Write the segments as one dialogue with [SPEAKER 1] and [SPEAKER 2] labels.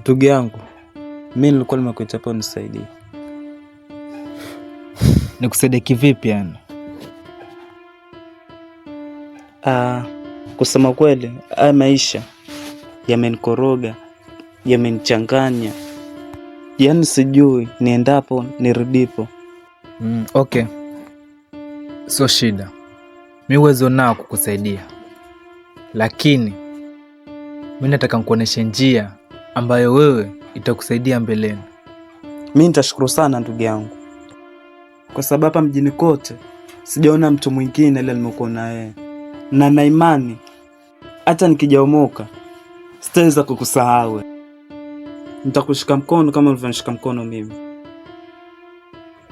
[SPEAKER 1] Ndugu yangu, mimi nilikuwa nimekuita hapa unisaidie.
[SPEAKER 2] Nikusaidie kivipi yani?
[SPEAKER 1] Kusema kweli, haya maisha yamenikoroga, yamenichanganya. Yaani sijui niendapo, nirudipo.
[SPEAKER 2] Okay. Sio shida. Mimi uwezo nao kukusaidia. Lakini mimi nataka nikuoneshe njia ambayo wewe itakusaidia mbeleni.
[SPEAKER 1] Mimi nitashukuru sana ndugu yangu, kwa sababu hapa mjini kote sijaona mtu mwingine ile nimekuwa na yeye, na imani hata nikijaomoka sitaweza kukusahau. Nitakushika mkono kama ulivyonishika mkono mimi.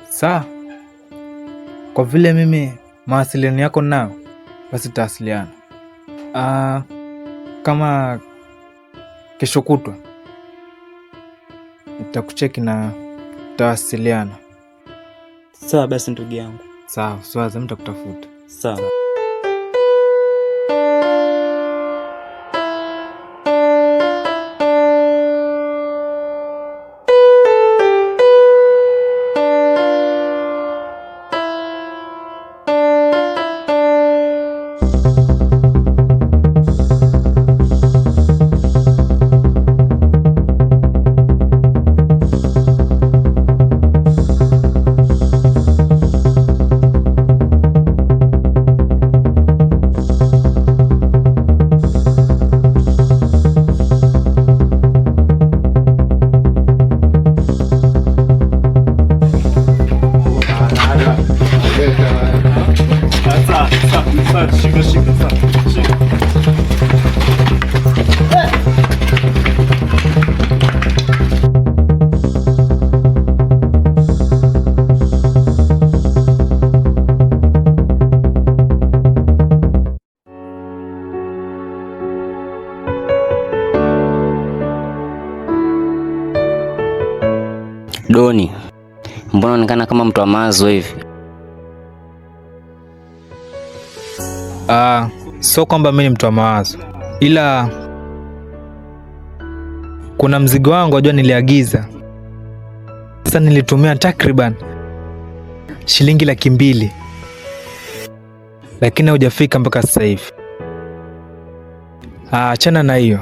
[SPEAKER 2] Sawa. Kwa vile mimi mawasiliano yako nao, basi tutawasiliana. Kama kesho kutwa nitakucheki na tutawasiliana.
[SPEAKER 1] Sawa basi ndugu yangu.
[SPEAKER 2] Sawa, usiwaze, mimi nitakutafuta.
[SPEAKER 1] Sawa.
[SPEAKER 3] Doni, mbona unaonekana kama mtu wa mawazo hivi?
[SPEAKER 2] Sio kwamba mimi ni mtu wa mawazo, ila kuna mzigo wangu wajua niliagiza. Sasa nilitumia takriban shilingi 200,000, lakini haujafika mpaka sasa hivi. Achana na hiyo.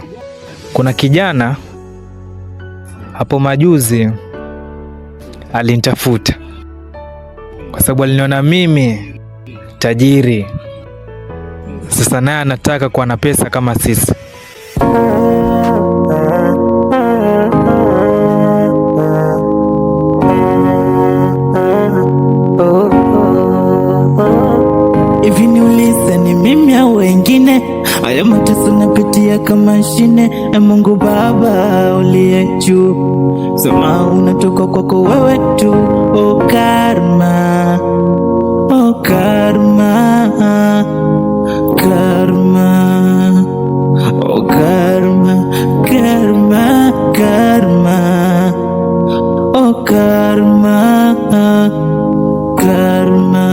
[SPEAKER 2] Kuna kijana hapo majuzi alinitafuta kwa sababu aliniona mimi tajiri. Sasa naye anataka kuwa na pesa kama sisi.
[SPEAKER 4] Hivi niulize, ni mimi au wengine? Haya mateso napitia kama shine. Mungu Baba uliye juu, sema unatoka kwako wewe tu. Oh karma, oh karma, karma, oh karma, karma, karma, oh karma, karma,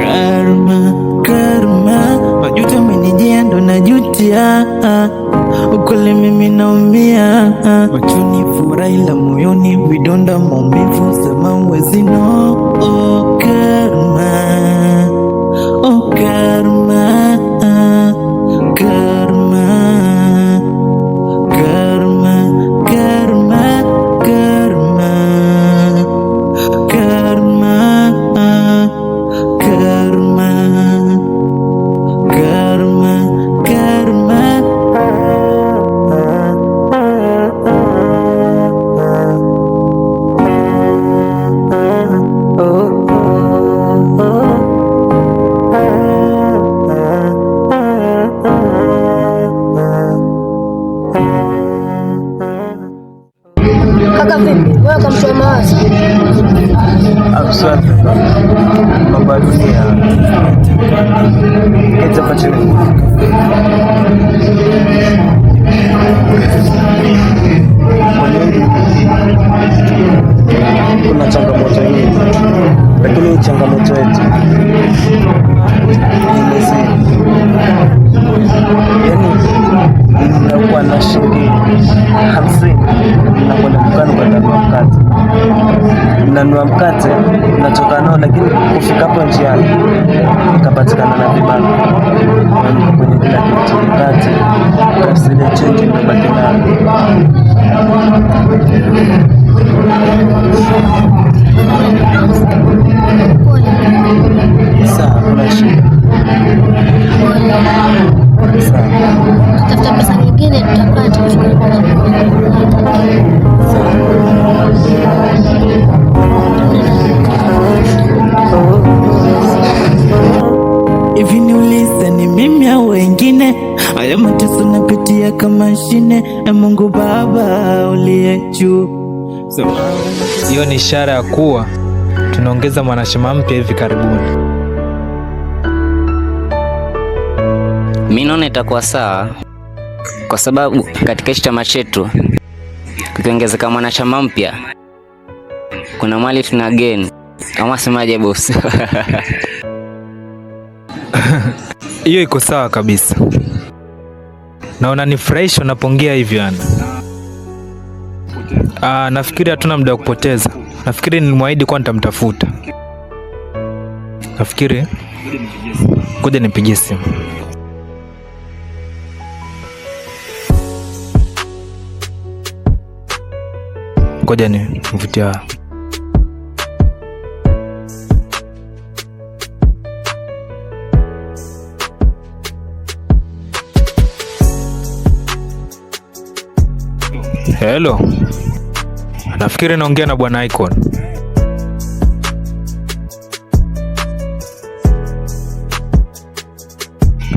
[SPEAKER 4] karma, karma. Majuto amenijia ndo najutia, ukweli mimi naumia. Machoni furaha ila moyoni vidonda maumivu, sema uwezi no. Oh karma, oh karma, karma, karma, karma, karma, karma, karma, karma, karma.
[SPEAKER 5] Kaka vipi? Wewe kama mtu wa mawazo?
[SPEAKER 1] Asante. Mambo ya dunia. Kitu ambacho kuna changamoto nyingi, lakini changamoto yetu yaani ninakuwa na shilingi nikanunua mkate natoka nao, lakini kufika hapo njiani nikapatikana na vibaka. Niko kwenye kila kitu, mkate kasile change nimebaki nayo. Sawa, kuna shida.
[SPEAKER 5] Tafuta pesa nyingine tutapata.
[SPEAKER 4] Hivi niulize, ni mimi au wengine? Haya mateso napitia kama mashine. Mungu Baba uliye juu,
[SPEAKER 2] Hiyo ni ishara ya kuwa tunaongeza mwanachama mpya hivi karibuni.
[SPEAKER 3] Mimi naona itakuwa sawa, kwa sababu katika chama chetu kukiongezeka mwanachama mpya kuna mali tuna gain. Ama semaje boss?
[SPEAKER 2] Hiyo iko sawa kabisa. Na unanifurahisha unapongea hivyo ana. Nafikiri hatuna muda wa kupoteza. Nafikiri nilimwahidi kwa nitamtafuta. Nafikiri ngoja nipigie simu. Ngoja nivutia. Hello. Nafikiri naongea na bwana Icon.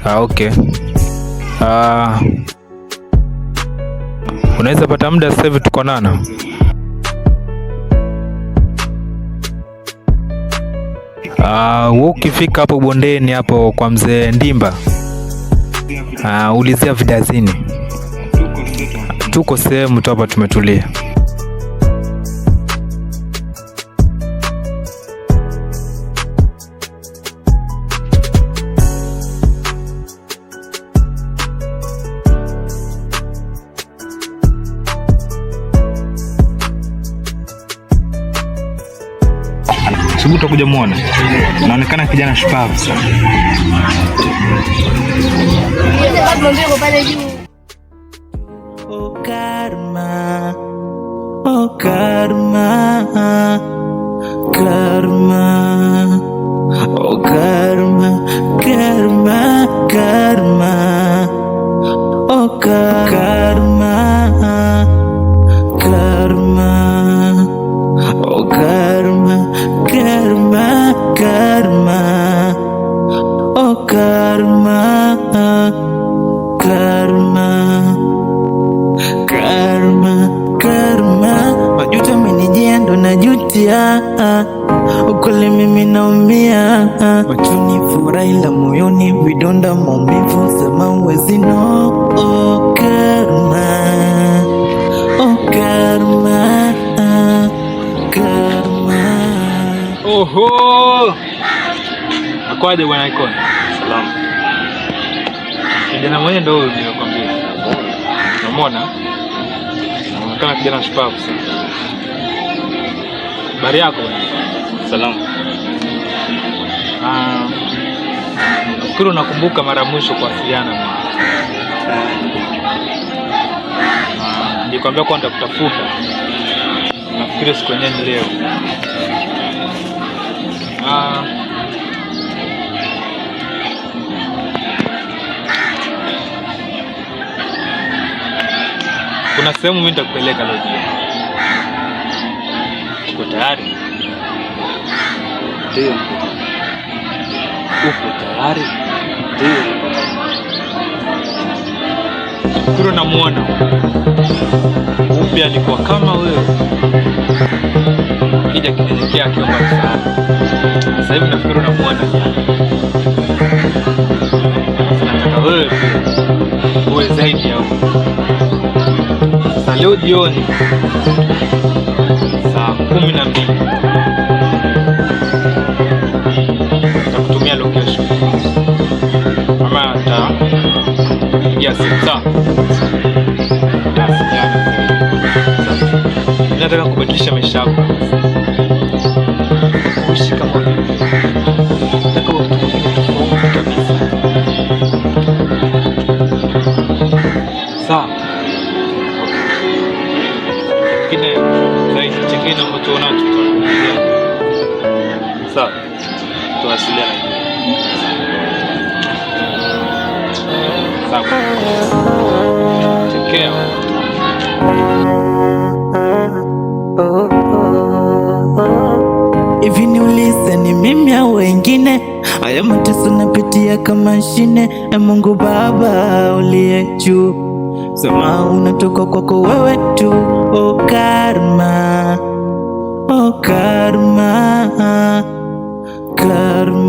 [SPEAKER 2] Okay. Unaweza pata muda sasa hivi tuko nana? Ukifika hapo bondeni hapo kwa mzee Ndimba, ulizia Vidazini. Tuko sehemu tu hapa tumetulia. Subutu utakuja muone. Naonekana kijana shupavu sana.
[SPEAKER 4] oh karma, oh karma, karma, oh karma, karma, karma, oh karma, karma, oh karma, karma, karma, oh karma, karma, karma, karma. Majuto amenijia ndo najutia, ukweli mimi naumia, machoni furaha ila moyoni vidonda maumivu, sema uwezi no. Oh karma, oh karma, karma.
[SPEAKER 2] Oho! Akwaje bwana Icon?
[SPEAKER 3] Salamu.
[SPEAKER 2] Kijana mwenye ndo huyo nilikwambia. Unamwona? Anaonekana kijana shupavu sana. Habari yako bwana?
[SPEAKER 3] Salamu.
[SPEAKER 2] Nafikiri unakumbuka mara mwisho kuwasiliana mimi. Nilikwambia kwa nitakutafuta. Nafikiri siku yenyewe ni leo. Kuna sehemu mimi nitakupeleka leo. Uko tayari?
[SPEAKER 3] Ndio.
[SPEAKER 2] Uko tayari?
[SPEAKER 3] Ndio.
[SPEAKER 2] Kuro namuona. Upya alikuwa kama wewe. Kija kinyenyekea akiomba msaada. Sasa hivi nafikiri unamuona. Nataka wewe uwe zaidi ya huyo. Sasa leo jioni saa 12 nitakutumia location. Mama atapigia simu sawa? Nataka kubadilisha maisha yako. nataka uwe mtu mwingine tofauti kabisa. Sawa. Kile zaidi chengine ambacho unacho tutakuambia. Sawa. Tuwasiliane. Sawa. Take care.
[SPEAKER 4] Hivi niulize, ni mimi au wengine? Haya mateso napitia kama mashine. Mungu Baba uliye juu, sema unatoka kwako wewe tu. O karma, o karma, karma.